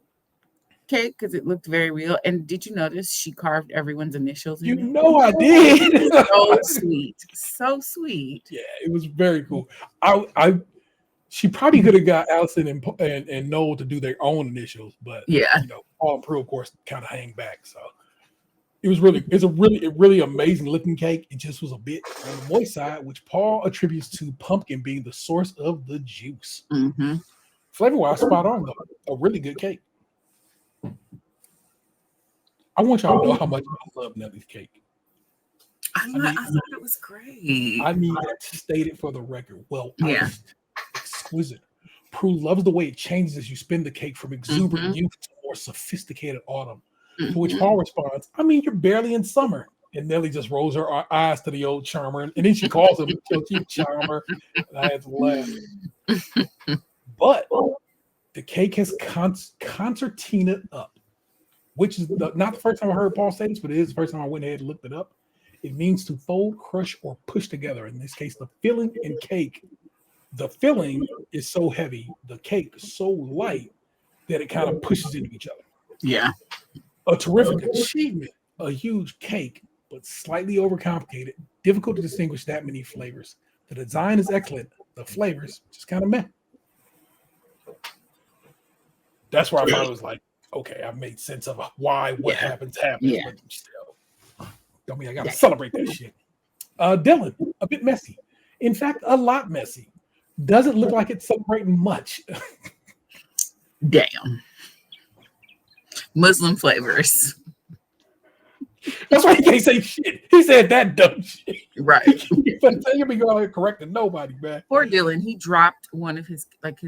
S5: cake because it looked very real. And did you notice she carved everyone's initials in it?
S4: I did.
S5: So sweet. So sweet.
S4: Yeah, it was very cool. She probably could have got Allison and Noel to do their own initials, but Paul and Prue, of course, kind of hang back. So it's a really amazing looking cake. It just was a bit on the moist side, which Paul attributes to pumpkin being the source of the juice. Flavor-wise, spot on though. A really good cake. I want y'all to know how much I love Nellie's cake.
S5: I thought it was great.
S4: I need that stated for the record. Exquisite. Prue loves the way it changes as you spin the cake from exuberant youth to more sophisticated autumn. To which Paul responds, you're barely in summer. And Nellie just rolls her eyes to the old charmer. And then she calls him cute charmer. And I had to laugh. But the cake has concertina up, which is not the first time I heard Paul say this, but it is the first time I went ahead and looked it up. It means to fold, crush, or push together. In this case, the filling and cake. The filling is so heavy, the cake is so light that it kind of pushes into each other.
S5: Yeah.
S4: A terrific achievement, a huge cake, but slightly overcomplicated. Difficult to distinguish that many flavors. The design is excellent. The flavors just kind of meh. That's where I thought it was like, okay, I've made sense of what happens.
S5: Yeah.
S4: But still, don't mean I got to celebrate that shit. Dylan, a bit messy. In fact, a lot messy. Doesn't look like it's celebrating much.
S5: Damn. Muslim flavors.
S4: That's why he can't say shit. He said that dumb shit.
S5: Right.
S4: He'll be going correcting nobody, man.
S5: Poor Dylan. He dropped one of his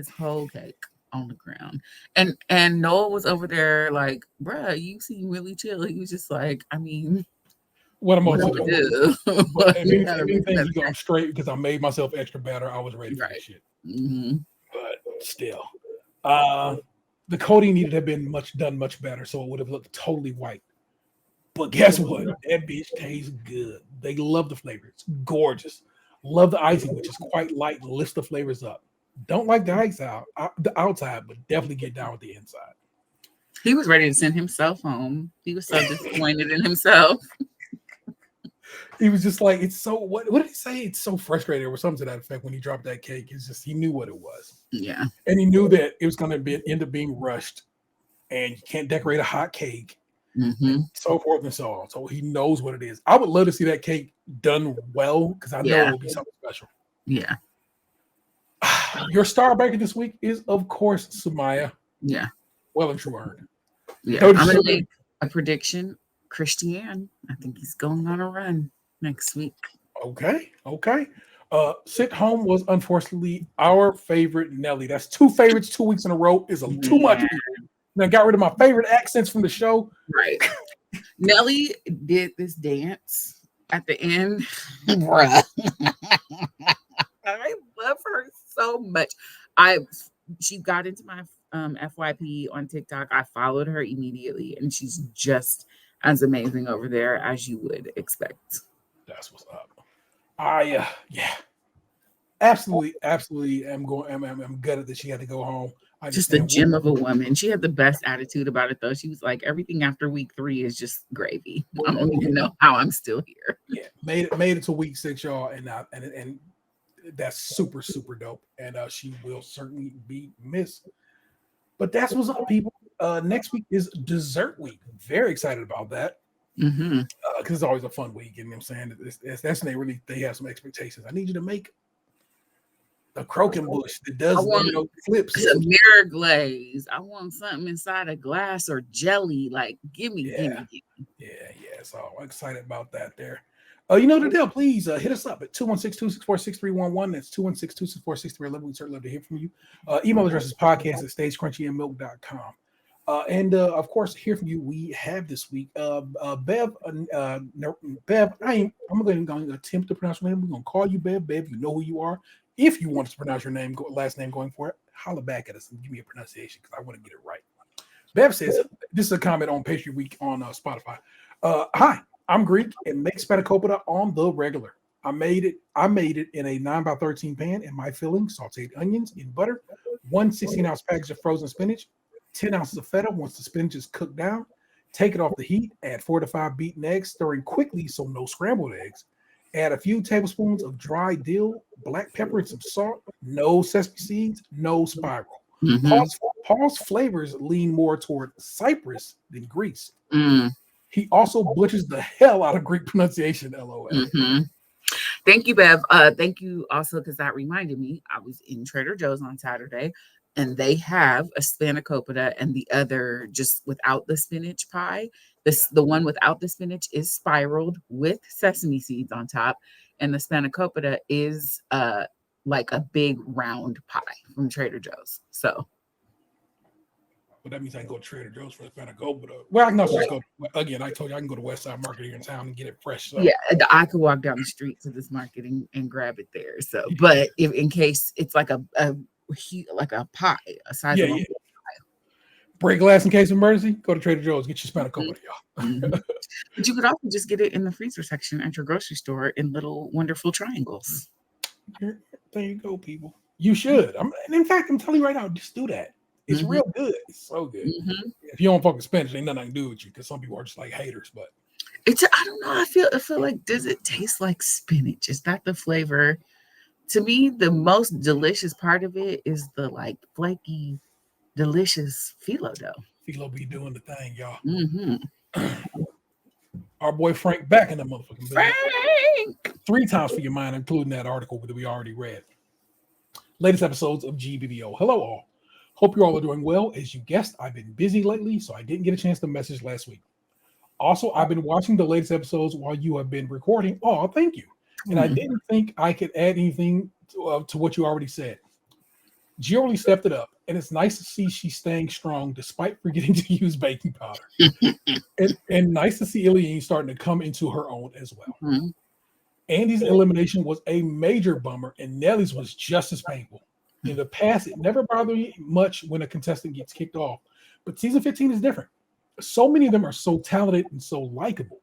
S5: whole cake on the ground. And Noel was over there like, bruh, you seem really chill. He was just like,
S4: what am I supposed to do? If anything, he going straight because I made myself extra better. I was ready for that shit. But still, the coating needed to have been done much better, so it would have looked totally white. But guess what? That bitch tastes good. They love the flavor. It's gorgeous. Love the icing, which is quite light and lifts the flavors up. Don't like the outside, but definitely get down with the inside.
S5: He was ready to send himself home. He was so disappointed in himself.
S4: He was just like, it's so, what did he say? It's so frustrating or something to that effect when he dropped that cake. It's just, he knew what it was.
S5: Yeah.
S4: And he knew that it was going to end up being rushed and you can't decorate a hot cake, so forth and so on. So he knows what it is. I would love to see that cake done well because I know it will be something special.
S5: Yeah.
S4: Your star baker this week is, of course, Sumaya.
S5: Yeah.
S4: Well and true earned.
S5: Yeah. I'm going to make a prediction. Christiane, I think he's going on a run next week.
S4: Okay. Sit Home was unfortunately our favorite Nelly. That's 2 favorites 2 weeks in a row is too much. And I got rid of my favorite accents from the show.
S5: Right. Nelly did this dance at the end. Bruh. I love her so much. She got into my FYP on TikTok. I followed her immediately, and she's just as amazing over there as you would expect.
S4: That's what's up. Absolutely. I'm gutted that she had to go home. I
S5: Just a
S4: understand.
S5: gem of a woman. She had the best attitude about it, though. She was like, everything after week 3 is just gravy. I don't even know how I'm still here.
S4: Yeah, made it to week 6, y'all, and that's super super dope. And she will certainly be missed. But that's what's up, people. Next week is dessert week. Very excited about that
S5: Mm-hmm.
S4: because it's always a fun week. You know what I'm saying? That's when they have some expectations. I need you to make a croquant bush that does
S5: I want
S4: flips.
S5: some mirror glaze. I want something inside a glass or jelly. Like, give me.
S4: Yeah. So I'm excited about that there. You know the deal. Please hit us up at 216-264-6311. That's 216-264-6311. We certainly love to hear from you. Email address is podcast@stagecrunchyandmilk.com. And of course, hear from you. We have this week, Bev. Bev, I'm going to attempt to pronounce your name. We're going to call you Bev. Bev, you know who you are. If you want us to pronounce your name, last name going for it, holler back at us and give me a pronunciation because I want to get it right. Bev says, this is a comment on Pastry Week on Spotify. Hi, I'm Greek and make spanakopita on the regular. I made it in a 9x13 pan, and my filling, sauteed onions in butter, 1 16-ounce package of frozen spinach, 10 ounces of feta once the spinach is cooked down. Take it off the heat, add 4 to 5 beaten eggs, stirring quickly so no scrambled eggs. Add a few tablespoons of dry dill, black pepper, and some salt. No sesame seeds, no spiral.
S5: Mm-hmm.
S4: Paul's flavors lean more toward cypress than grease.
S5: Mm.
S4: He also butchers the hell out of Greek pronunciation, LOL.
S5: Mm-hmm. Thank you, Bev. Thank you also, because that reminded me, I was in Trader Joe's on Saturday, and they have a spanakopita and the other just without the spinach pie. The one without the spinach is spiraled with sesame seeds on top, and the spanakopita is like a big round pie from Trader Joe's. So,
S4: but that means I can go to Trader Joe's for the spanakopita. Well, I can also just go again. I told you I can go to West Side Market here in town and get it fresh. So.
S5: Yeah, I could walk down the street to this market and grab it there. So, but if in case it's like a pie, a size of a pie.
S4: Break glass in case of emergency, go to Trader Joe's, get your spanakopita, y'all.
S5: Mm-hmm. But you could also just get it in the freezer section at your grocery store in little wonderful triangles.
S4: There you go, people. You should. In fact, I'm telling you right now, just do that. It's real good. It's so good. Mm-hmm. If you don't fucking spinach, ain't nothing I can do with you because some people are just like haters. But
S5: I don't know. I feel like, does it taste like spinach? Is that the flavor? To me, the most delicious part of it is the like flaky, delicious phyllo dough.
S4: Phyllo be doing the thing, y'all.
S5: Mm-hmm.
S4: Our boy Frank back in the motherfucking
S5: Frank!
S4: 3 times for your mind, including that article that we already read. Latest episodes of GBBO. Hello, all. Hope you all are doing well. As you guessed, I've been busy lately, so I didn't get a chance to message last week. Also, I've been watching the latest episodes while you have been recording. Oh, thank you. And I didn't think I could add anything to what you already said. Gio really stepped it up, and it's nice to see she's staying strong despite forgetting to use baking powder. and nice to see Iliane starting to come into her own as well. Mm-hmm. Andy's elimination was a major bummer, and Nelly's was just as painful. In the past, it never bothered me much when a contestant gets kicked off, but season 15 is different. So many of them are so talented and so likable.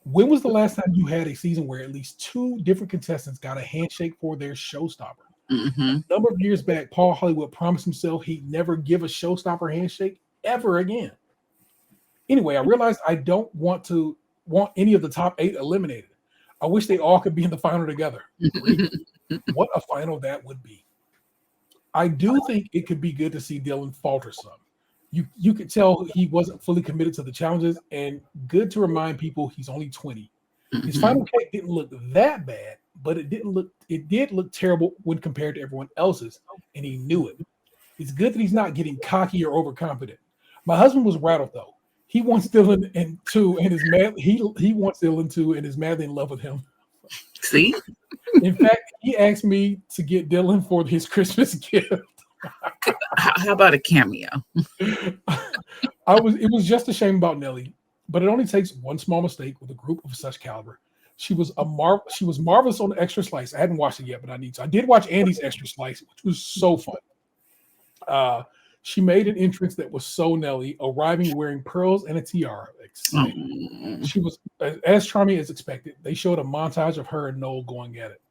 S4: When was the last time you had a season where at least 2 different contestants got a handshake for their showstopper?
S5: Mm-hmm.
S4: A number of years back, Paul Hollywood promised himself he'd never give a showstopper handshake ever again. Anyway, I realized I don't want any of the top 8 eliminated. I wish they all could be in the final together. What a final that would be. I do think it could be good to see Dylan falter some. You could tell he wasn't fully committed to the challenges, and good to remind people he's only 20. His final cake didn't look that bad, but it did look terrible when compared to everyone else's, and he knew it. It's good that he's not getting cocky or overconfident. My husband was rattled though. He wants Dylan and he wants Dylan too, and is madly in love with him.
S5: See?
S4: In fact, he asked me to get Dylan for his Christmas gift.
S5: How about a cameo?
S4: It was just a shame about Nelly, but it only takes one small mistake with a group of such caliber. She was marvelous on the extra slice. I hadn't watched it yet, but I need to. I did watch Andy's extra slice, which was so fun. She made an entrance that was so Nelly, arriving wearing pearls and a tiara. She was as charming as expected. They showed a montage of her and Noel going at it.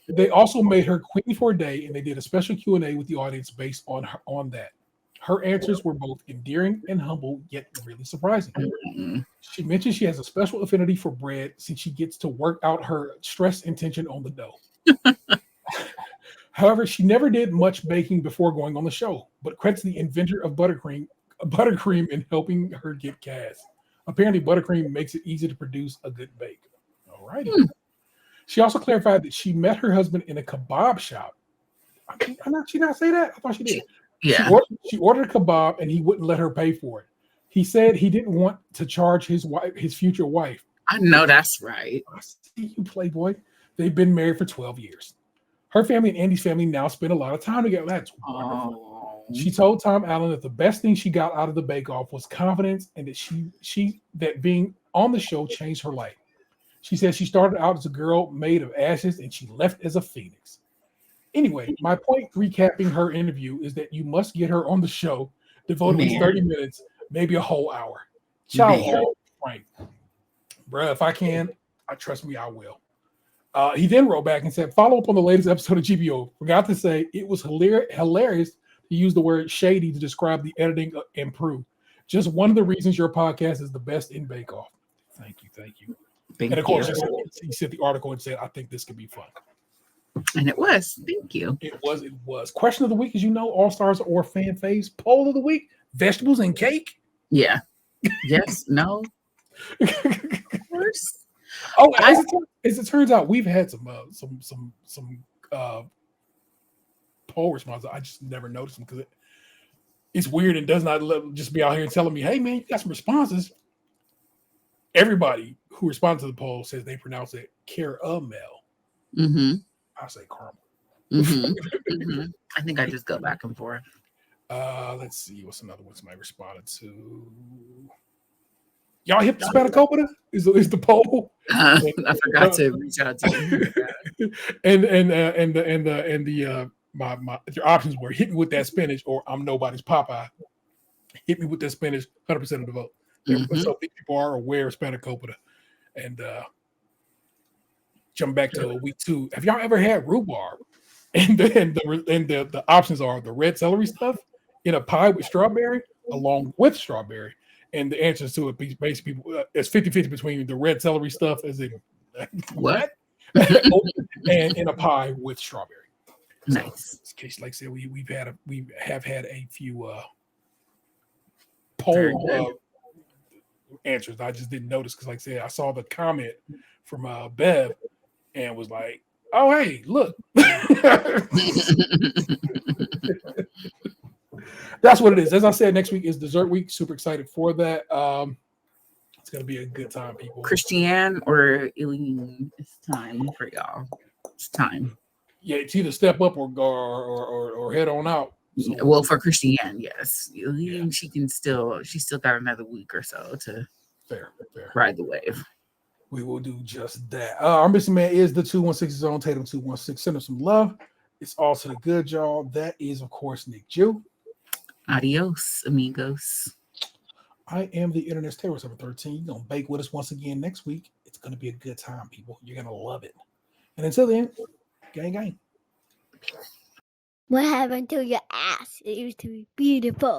S4: They also made her queen for a day, and they did a special Q&A with the audience based on that. Her answers were both endearing and humble, yet really surprising.
S5: Mm.
S4: She mentioned she has a special affinity for bread since she gets to work out her stress and tension on the dough. However, she never did much baking before going on the show, but credits the inventor of buttercream in helping her get cast. Apparently, buttercream makes it easy to produce a good bake. All righty. She also clarified that she met her husband in a kebab shop. Did she not say that? I thought she did.
S5: Yeah.
S4: She ordered a kebab and he wouldn't let her pay for it. He said he didn't want to charge his future wife.
S5: I know that's right.
S4: I see you, Playboy. They've been married for 12 years. Her family and Andy's family now spend a lot of time together. That's wonderful. She told Tom Allen that the best thing she got out of the bake-off was confidence, and that that being on the show changed her life. She said she started out as a girl made of ashes, and she left as a phoenix. Anyway, my point recapping her interview is that you must get her on the show, devote at least 30 minutes, maybe a whole hour. Ciao, Frank. Bruh, if I can, trust me, I will. He then wrote back and said, follow up on the latest episode of GBO. Forgot to say, it was hilarious to use the word shady to describe the editing improved. Just one of the reasons your podcast is the best in Bake Off. Thank you.
S5: Thank
S4: and of course,
S5: you.
S4: he sent the article and said, I think this could be fun.
S5: And it was. Thank you.
S4: It was. Question of the week, as you know, All-Stars or Fan Faves. Poll of the week, vegetables and cake?
S5: Yeah. Yes, no. Of course.
S4: Oh, as it turns out, we've had some poll responses. I just never noticed them because it's weird and does not just be out here telling me, hey, man, you got some responses. Everybody who responded to the poll says they pronounce it caramel.
S5: Mm-hmm.
S4: I say caramel.
S5: Mm-hmm. Mm-hmm. I think I just go back and forth.
S4: Let's see. What's another one somebody responded to? Y'all hip to spanakopita? Is the poll?
S5: I forgot to reach out to you.
S4: My your options were hit me with that spinach or I'm nobody's Popeye. Hit me with that spinach, 100% of the vote.
S5: Mm-hmm.
S4: So people are aware of spanakopita. And jump back to week 2. Have y'all ever had rhubarb? And the options are the red celery stuff in a pie with strawberry, along with strawberry. And the answers to it basically it's 50-50 between the red celery stuff, as in what? And in a pie with strawberry.
S5: Nice.
S4: So, in case, like I said, we have had a few poll answers. I just didn't notice because, like I said, I saw the comment from Bev and was like, "Oh, hey, look." That's what it is. As I said, next week is dessert week. Super excited for that. It's gonna be a good time, people.
S5: Christiane or Eileen, it's time for y'all. It's time.
S4: Yeah, it's either step up or head on out. So,
S5: well, for Christiane, yes. Eileen, she's still got another week or so to
S4: fair
S5: ride the wave.
S4: We will do just that. Our missing man is the 216 zone, Tatum 216. Send him some love. It's all to the good, y'all. That is, of course, Nick Jew.
S5: Adios, amigos.
S4: I am the Internet's Terror 713. You're going to bake with us once again next week. It's going to be a good time, people. You're going to love it. And until then, gang.
S6: What happened to your ass? It used to be beautiful.